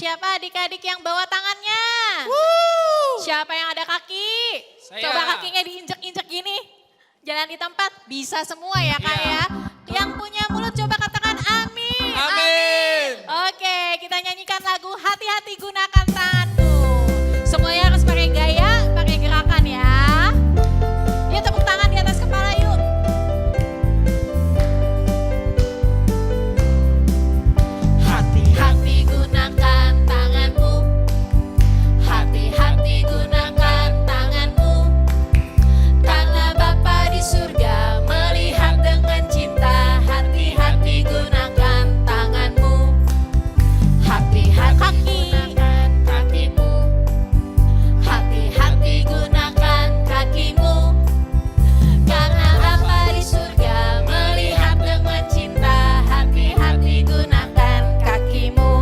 Siapa adik-adik yang bawa tangannya? Siapa yang ada kaki? Saya. Coba kakinya diinjek-injek gini. Jalan di tempat, bisa semua ya Kak ya. Yang punya mulut coba katakan amin. Amin. Oke, kita nyanyikan lagu Hati-hati Gunakan Tanganmu. Semuanya harus pakai gaya, pakai gerakan ya. Yuk tepuk tangan di atas kepala yuk. Hati-hati gunakan tanganmu. Hati-hati gunakan tanganmu. Karena Bapa di surga melihat dengan cinta. Hati-hati gunakan tanganmu. Hati-hati gunakan kakimu. Hati-hati gunakan kakimu. Karena Bapa di surga melihat dengan cinta. Hati-hati gunakan kakimu.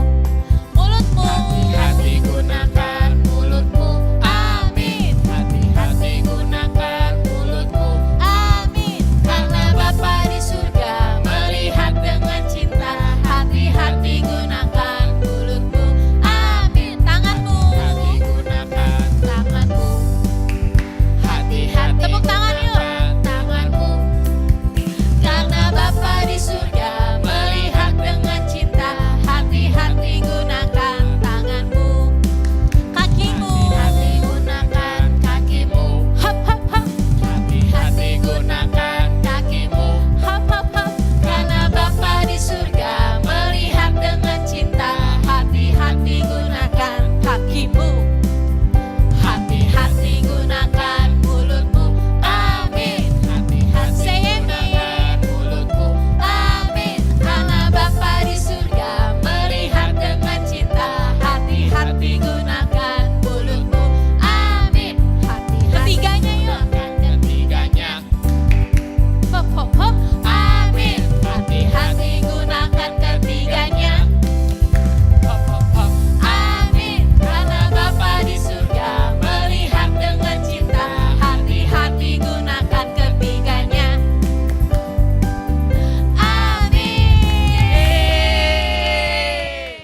Mulutmu. Hati-hati gunakan mulutmu. Amin. Hati-hati gunakan mulutmu. Amin. Karena Bapa di surga melihat dengan cinta. Hati-hati gunakan mulutmu. Amin. Tanganmu. Hati gunakan tanganmu. Hati-hati. Tepuk tangan yuk. Tanganmu. Karena Bapa di surga melihat dengan cinta. Hati-hati gunakan tanganmu. Kakimu. Hati-hati gunakan kakimu. Hop hop hop. Hati-hati gunakan kakimu. Hop hop hop. Karena Bapa di surga melihat dengan cinta. Hati-hati gunakan kakimu. Hati-hati gunakan mulutmu. Amin. Hati-hati gunakan mulutmu. Amin. Karena Bapa di surga melihat dengan cinta. Hati-hati gunakan mulutmu. Amin. Ketiganya yuk. Ketiganya. Hop hop hop. Amin. Hati-hati gunakan ketiganya. Hop hop hop. Amin. Karena Bapa di surga melihat dengan cinta. Hati-hati gunakan ketiganya. Amin.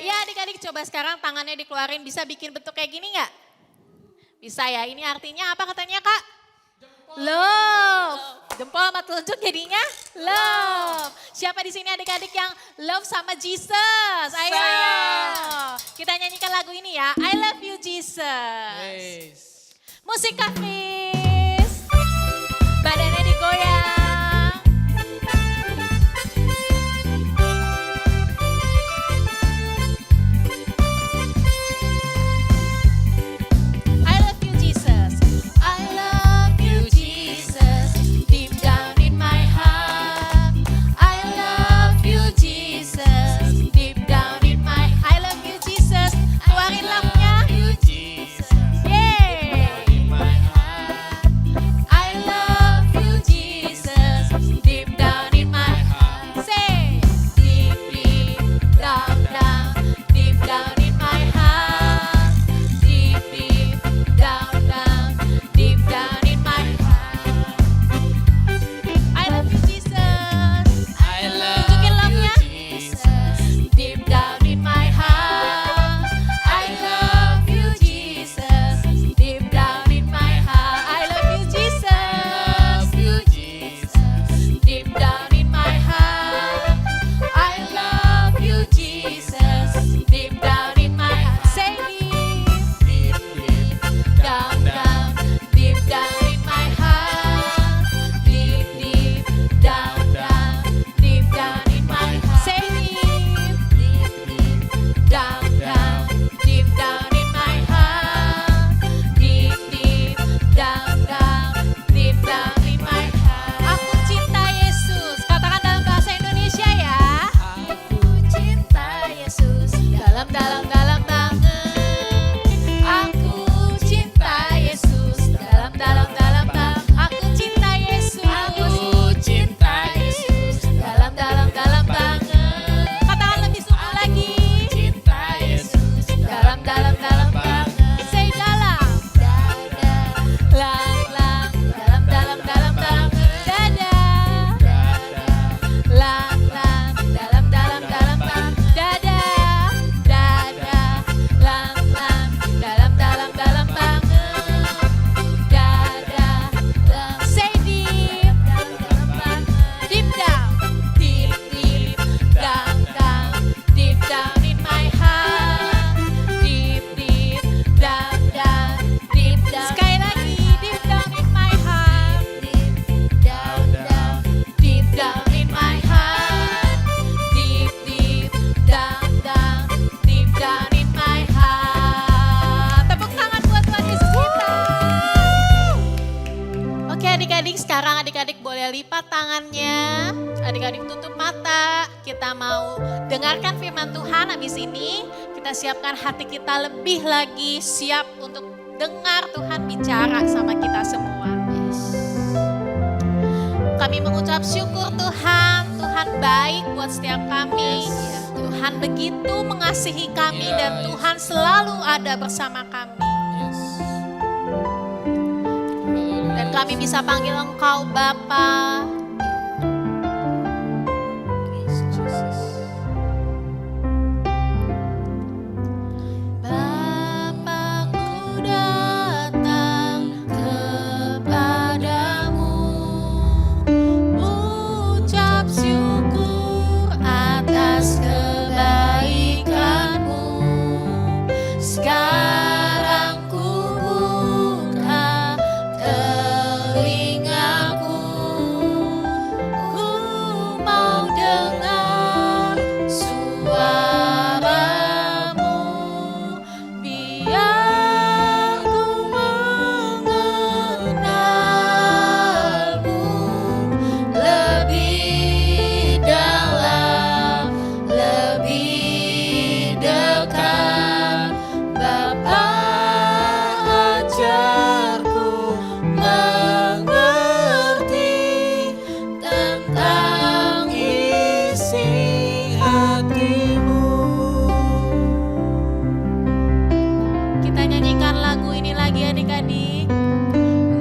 Ya adik-adik coba sekarang tangannya dikeluarin, bisa bikin bentuk kayak gini nggak? Bisa ya, ini artinya apa katanya Kak? Love. Jempol sama telunjuk jadinya love. Siapa di sini adik-adik yang love sama Jesus? Ayo, ayo. Kita nyanyikan lagu ini ya. I love you Jesus. Musik Hafiz. Badannya digoyang. I love you Jesus. I love you Jesus. Deep down in my heart. I love you Jesus. Deep down in my I love you Jesus. Keluarin lagunya. Yeay. boleh lipat tangannya, adik-adik tutup mata. Kita mau dengarkan firman Tuhan. Habis ini kita siapkan hati kita lebih lagi siap untuk dengar Tuhan bicara sama kita semua. Kami mengucap syukur Tuhan, Tuhan baik buat setiap kami. Tuhan begitu mengasihi kami dan Tuhan selalu ada bersama kami. Dan kami bisa panggil Engkau Bapa. Bapa-Ku datang kepadamu, ucap syukur atas kebaikan-Mu. Sekarang ku buka telingaku, ku mau dengar suara-Mu, biar ku mengenal-Mu lebih dalam, lebih dekat. Bapa, ajarku mengerti tentang isi hati-Mu. Kita nyanyikan lagu ini lagi adik-adik.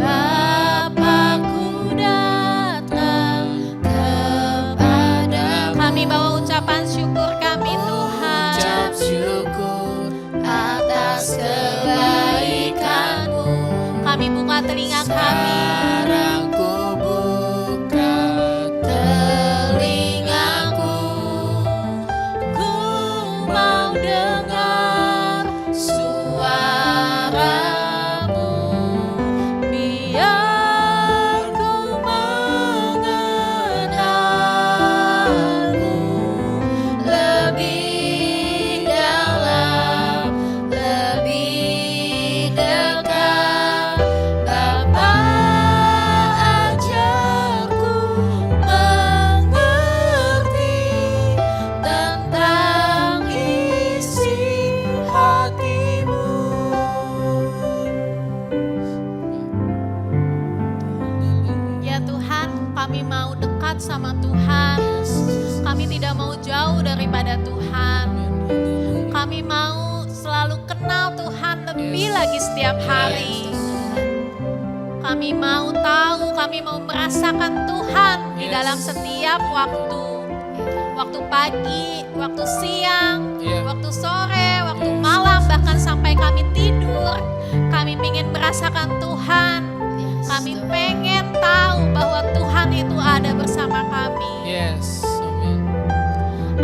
Bapa-Ku datang kepada. Kami bawa ucapan syukur kami Tuhan. Ucap syukur atas kebaikan-Mu. Kami buka telinga kami. Sekarang ku buka telingaku, ku mau dengar suara-Mu, biar ku mengenal-Mu lebih dalam, lebih dekat. Bapa, ajarku mengerti tentang isi hati-Mu. Ya Tuhan, kami mau dekat sama Tuhan. Kami tidak mau jauh daripada Tuhan. Kami mau selalu kenal Tuhan lebih lagi setiap hari. Kami mau tahu, kami mau merasakan Tuhan di dalam setiap waktu. Waktu pagi, waktu siang, waktu sore, waktu malam, bahkan sampai kami tidur. Kami ingin merasakan Tuhan. Kami pengen tahu bahwa Tuhan itu ada bersama kami.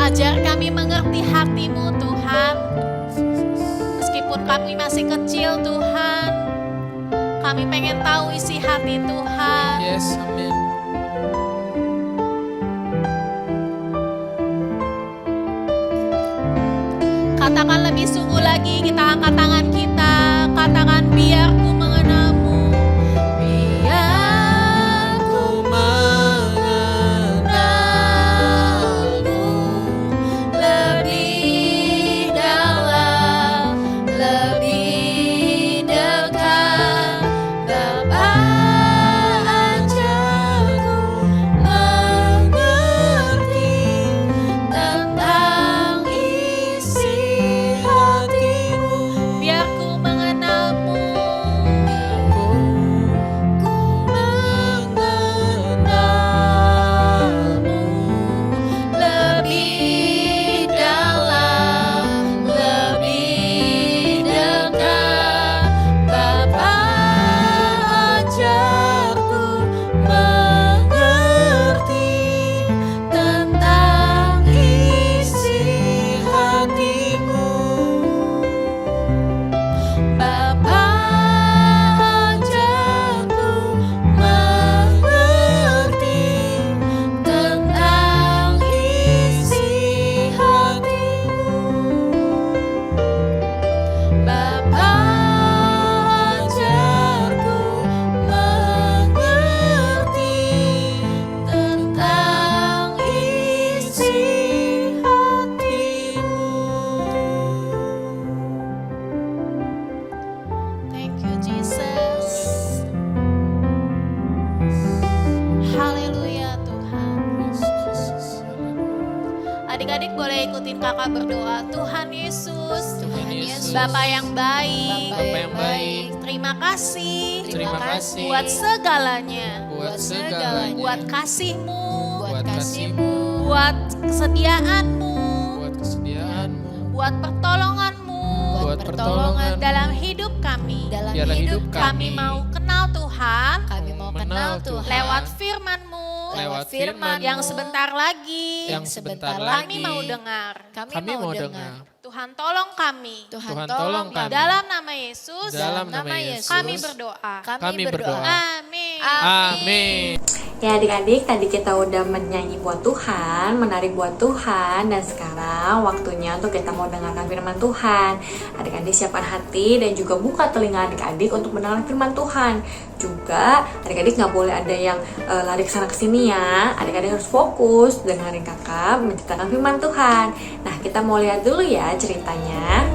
Ajar kami mengerti hati-Mu Tuhan. Meskipun kami masih kecil Tuhan, kami pengen tahu isi hati Tuhan. Katakan lebih sungguh lagi, kita angkat tangan kita. Katakan biar ku mengenal-Mu, biar ku mengenal-Mu lebih dalam, lebih dekat. Bapa, ajarku mengerti tentang isi hati-Mu, biar ku mengenal-Mu kakak berdoa, Tuhan Yesus, Tuhan Yesus, Bapa yang baik, Bapa yang baik, terima kasih terima kasih buat segalanya, buat segalanya, buat kasih-Mu, buat kasih-Mu, buat kesediaan-Mu, buat kesediaan-Mu, buat pertolongan-Mu buat pertolongan dalam hidup kami. dalam hidup Kami kami. mau kenal Tuhan Kami mau kenal Tuhan lewat firman-Mu lewat firman yang sebentar lagi yang sebentar kami lagi mau dengar. kami mau dengar. Tuhan tolong kami. Tuhan tolong kami. Dalam nama Yesus, Dalam nama Yesus, kami berdoa. kami berdoa. Amin. Amin. Ya adik-adik, tadi kita udah menyanyi buat Tuhan, menari buat Tuhan, dan sekarang waktunya untuk kita mau dengarkan firman Tuhan. Adik-adik siapkan hati dan juga buka telinga adik-adik untuk mendengar firman Tuhan. Juga adik-adik nggak boleh ada yang lari kesana kesini ya. Adik-adik harus fokus dengerin kakak menceritakan firman Tuhan. Nah, kita mau lihat dulu ya ceritanya.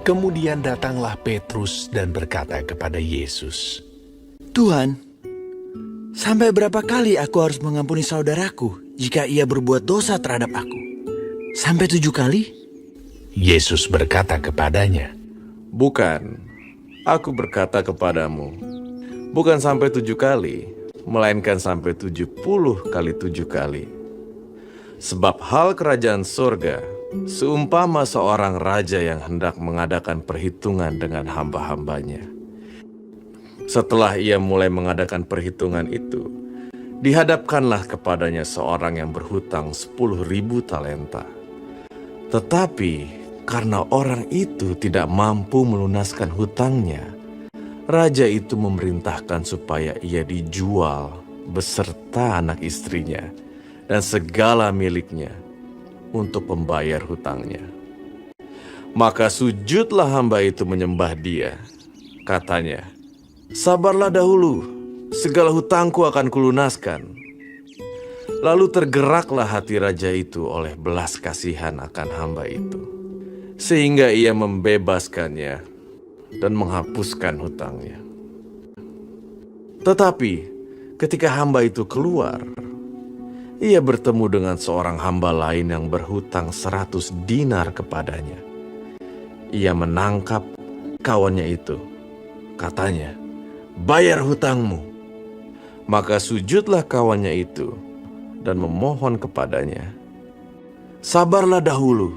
Kemudian datanglah Petrus dan berkata kepada Yesus, Tuhan, sampai berapa kali aku harus mengampuni saudaraku jika ia berbuat dosa terhadap aku? Sampai 7 kali? Yesus berkata kepadanya, Bukan, aku berkata kepadamu, bukan sampai 7 kali, melainkan sampai 70 kali 7 kali. Sebab hal kerajaan sorga, seumpama seorang raja yang hendak mengadakan perhitungan dengan hamba-hambanya. Setelah ia mulai mengadakan perhitungan itu, dihadapkanlah kepadanya seorang yang berhutang 10.000 talenta. Tetapi karena orang itu tidak mampu melunaskan hutangnya, raja itu memerintahkan supaya ia dijual beserta anak istrinya dan segala miliknya untuk membayar hutangnya. Maka sujudlah hamba itu menyembah dia. Katanya, sabarlah dahulu, segala hutangku akan kulunaskan. Lalu tergeraklah hati raja itu oleh belas kasihan akan hamba itu, sehingga ia membebaskannya dan menghapuskan hutangnya. Tetapi ketika hamba itu keluar, ia bertemu dengan seorang hamba lain yang berhutang 100 dinar kepadanya. Ia menangkap kawannya itu. Katanya, bayar hutangmu. Maka sujudlah kawannya itu dan memohon kepadanya, sabarlah dahulu,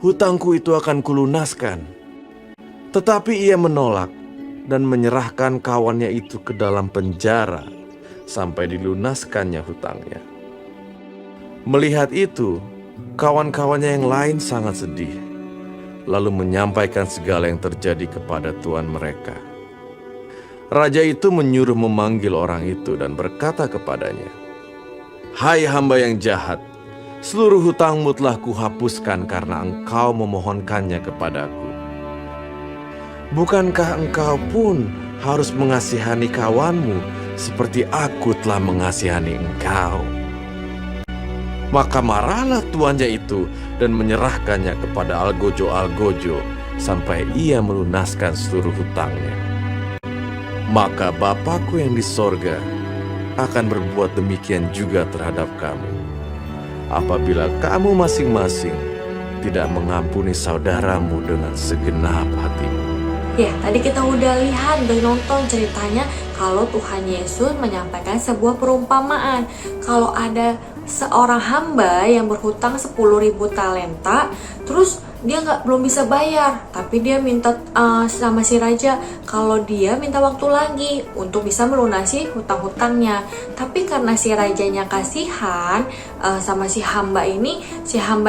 hutangku itu akan kulunaskan. Tetapi ia menolak dan menyerahkan kawannya itu ke dalam penjara sampai dilunaskannya hutangnya. Melihat itu, kawan-kawannya yang lain sangat sedih, lalu menyampaikan segala yang terjadi kepada tuan mereka. Raja itu menyuruh memanggil orang itu dan berkata kepadanya, Hai hamba yang jahat, seluruh hutangmu telah kuhapuskan karena engkau memohonkannya kepadaku. Bukankah engkau pun harus mengasihani kawanmu seperti aku telah mengasihani engkau? Maka marahlah tuannya itu dan menyerahkannya kepada algojo-algojo sampai ia melunaskan seluruh hutangnya. Maka Bapakku yang di sorga akan berbuat demikian juga terhadap kamu, apabila kamu masing-masing tidak mengampuni saudaramu dengan segenap hatimu. Ya, tadi kita udah lihat dan nonton ceritanya kalau Tuhan Yesus menyampaikan sebuah perumpamaan. Kalau ada seorang hamba yang berhutang 10.000 talenta, terus dia belum bisa bayar, tapi dia minta sama si raja kalau dia minta waktu lagi untuk bisa melunasi hutang-hutangnya. Tapi karena si rajanya kasihan sama si hamba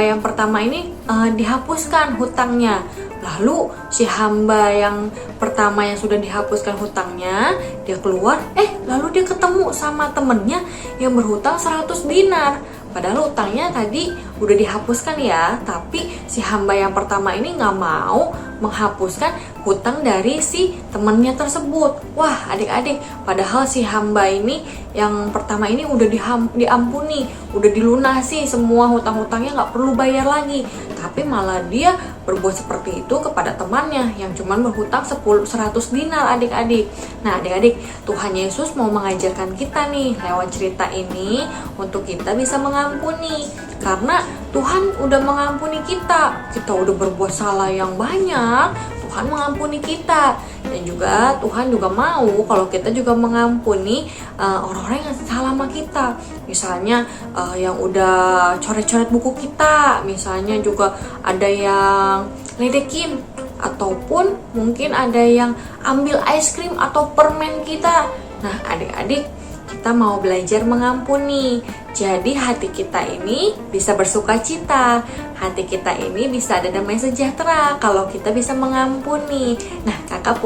yang pertama ini dihapuskan hutangnya. Lalu si hamba yang pertama yang sudah dihapuskan hutangnya, dia keluar, lalu dia ketemu sama temennya yang berhutang 100 dinar. Padahal hutangnya tadi udah dihapuskan ya, tapi si hamba yang pertama ini nggak mau menghapuskan hutang dari si temannya tersebut. Wah, adik-adik, padahal si hamba ini yang pertama ini udah diampuni, udah dilunasi semua hutang-hutangnya, nggak perlu bayar lagi. Tapi malah dia berbuat seperti itu kepada temannya yang cuman berhutang 100 dinar, adik-adik. Nah, adik-adik, Tuhan Yesus mau mengajarkan kita nih lewat cerita ini untuk kita bisa mengampuni. Karena Tuhan udah mengampuni kita. Kita udah berbuat salah yang banyak, Tuhan mengampuni kita. Dan juga Tuhan juga mau kalau kita juga mengampuni orang-orang yang salah sama kita. Misalnya yang udah coret-coret buku kita, misalnya juga ada yang ledekin, ataupun mungkin ada yang ambil es krim atau permen kita. Nah, adik-adik, kita mau belajar mengampuni. Jadi hati kita ini bisa bersuka cita, hati kita ini bisa ada damai sejahtera kalau kita bisa mengampuni. Nah, kakak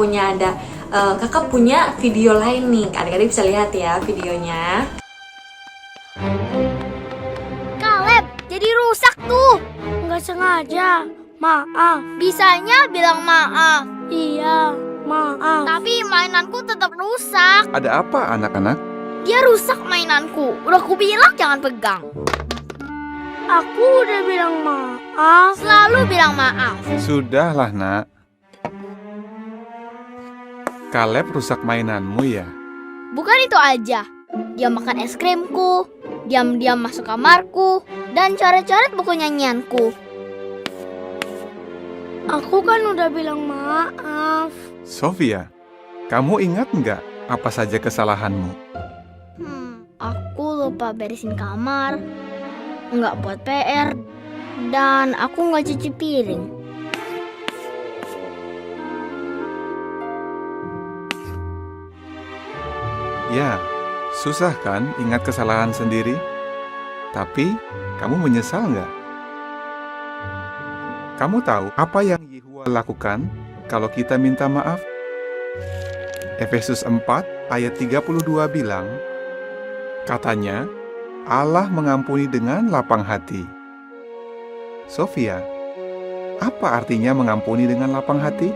punya video lain nih, adik-adik bisa lihat ya videonya. Kaleb, jadi rusak tuh. Nggak sengaja, maaf. Bisanya bilang maaf. Iya, maaf. Tapi mainanku tetap rusak. Ada apa anak-anak? Dia rusak mainanku. Udah ku bilang jangan pegang. Aku udah bilang maaf. Selalu bilang maaf. Sudahlah nak. Kaleb rusak mainanmu ya? Bukan itu aja. Dia makan es krimku, diam-diam masuk kamarku, dan coret-coret buku nyanyianku. Aku kan udah bilang maaf. Sofia, kamu ingat nggak apa saja kesalahanmu? Aku lupa beresin kamar, nggak buat PR, dan aku nggak cuci piring. Ya, susah kan ingat kesalahan sendiri? Tapi, kamu menyesal nggak? Kamu tahu apa yang Yehova lakukan kalau kita minta maaf? Efesus 4 ayat 32 bilang, katanya, Allah mengampuni dengan lapang hati. Sofia, apa artinya mengampuni dengan lapang hati?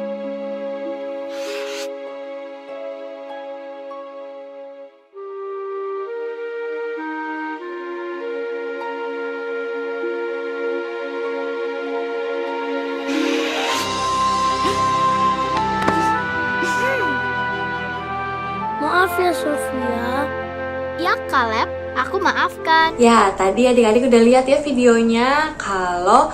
Maaf ya Sofia. Ya Kaleb, aku maafkan. Ya, tadi adik-adik udah lihat ya videonya kalau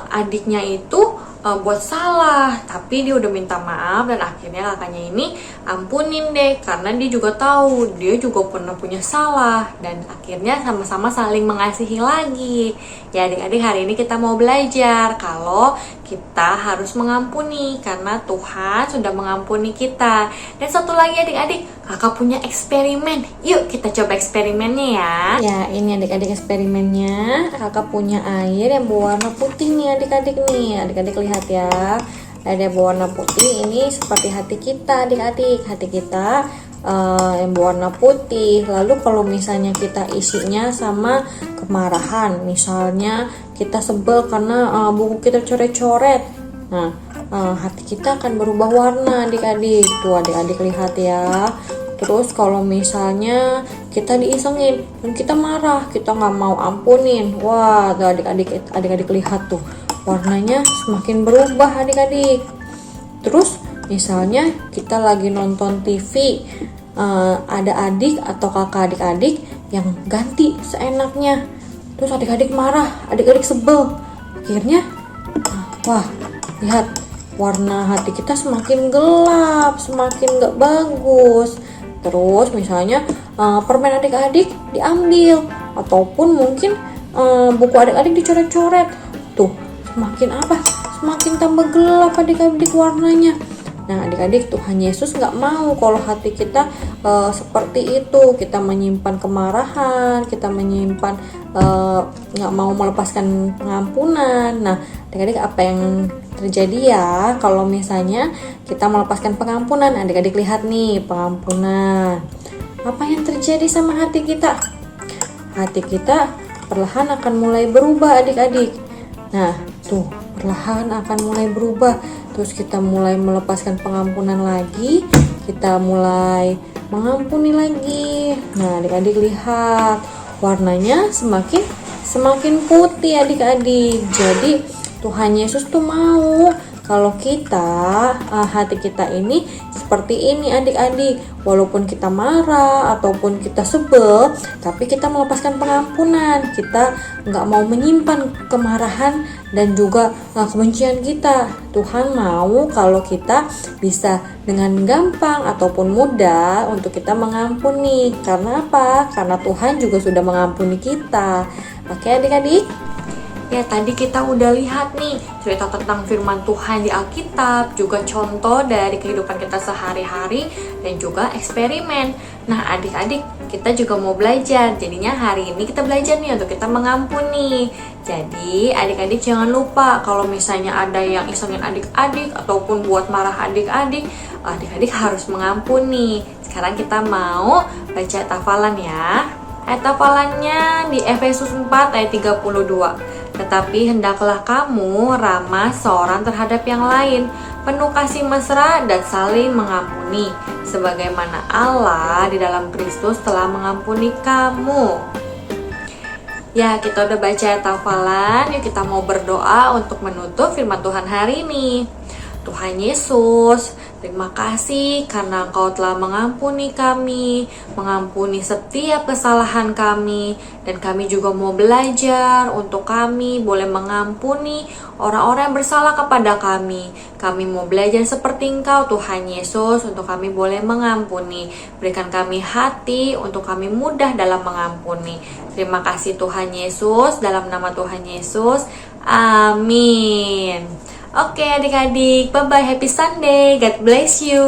adiknya itu buat salah, tapi dia udah minta maaf dan akhirnya kakaknya ini ampunin deh karena dia juga tahu dia juga pernah punya salah dan akhirnya sama-sama saling mengasihi lagi. Ya adik-adik, hari ini kita mau belajar kalau kita harus mengampuni karena Tuhan sudah mengampuni kita. Dan satu lagi adik-adik, kakak punya eksperimen. Yuk kita coba eksperimennya ya. Ya, ini adik-adik eksperimennya. Kakak punya air yang berwarna putih nih adik-adik nih. Adik-adik lihat ya. Ada berwarna putih, ini seperti hati kita adik-adik. Hati kita yang berwarna putih. Lalu kalau misalnya kita isinya sama kemarahan, misalnya kita sebel karena buku kita coret-coret, nah hati kita akan berubah warna adik-adik. Tuh adik-adik lihat ya. Terus kalau misalnya kita diisengin dan kita marah, kita nggak mau ampunin, wah tuh adik-adik lihat tuh warnanya semakin berubah adik-adik. Terus misalnya kita lagi nonton TV, ada adik atau kakak adik-adik yang ganti seenaknya, terus adik-adik marah, adik-adik sebel, akhirnya wah lihat warna hati kita semakin gelap, semakin gak bagus. Terus misalnya permen adik-adik diambil, ataupun mungkin buku adik-adik dicoret-coret, tuh semakin semakin tambah gelap adik-adik warnanya. Nah adik-adik, Tuhan Yesus gak mau kalau hati kita seperti itu. Kita menyimpan kemarahan, kita menyimpan gak mau melepaskan pengampunan. Nah adik-adik, apa yang terjadi ya kalau misalnya kita melepaskan pengampunan? Adik-adik lihat nih pengampunan. Apa yang terjadi sama hati kita? Hati kita perlahan akan mulai berubah adik-adik. Nah, tuh perlahan akan mulai berubah. Terus kita mulai melepaskan pengampunan lagi, kita mulai mengampuni lagi. Nah, adik-adik lihat, warnanya semakin putih adik-adik. Jadi Tuhan Yesus tuh mau kalau kita, hati kita ini seperti ini adik-adik. Walaupun kita marah ataupun kita sebel, tapi kita melepaskan pengampunan. Kita nggak mau menyimpan kemarahan dan juga kebencian kita. Tuhan mau kalau kita bisa dengan gampang ataupun mudah untuk kita mengampuni. Karena apa? Karena Tuhan juga sudah mengampuni kita. Oke adik-adik? Ya, tadi kita udah lihat nih cerita tentang firman Tuhan di Alkitab, juga contoh dari kehidupan kita sehari-hari dan juga eksperimen. Nah, adik-adik, kita juga mau belajar. Jadinya hari ini kita belajar nih untuk kita mengampuni. Jadi, adik-adik jangan lupa kalau misalnya ada yang isengin adik-adik ataupun buat marah adik-adik, adik-adik harus mengampuni. Sekarang kita mau baca hafalan ya. Ayat hafalannya di Efesus 4 ayat 32. Tetapi hendaklah kamu ramah seorang terhadap yang lain, penuh kasih mesra dan saling mengampuni, sebagaimana Allah di dalam Kristus telah mengampuni kamu. Ya, kita udah baca ayat hafalan, yuk kita mau berdoa untuk menutup firman Tuhan hari ini. Tuhan Yesus, terima kasih karena Engkau telah mengampuni kami, mengampuni setiap kesalahan kami, dan kami juga mau belajar untuk kami boleh mengampuni orang-orang yang bersalah kepada kami. Kami mau belajar seperti Engkau, Tuhan Yesus, untuk kami boleh mengampuni. Berikan kami hati untuk kami mudah dalam mengampuni. Terima kasih Tuhan Yesus, dalam nama Tuhan Yesus, amin. Oke adik-adik, bye-bye, happy Sunday, God bless you.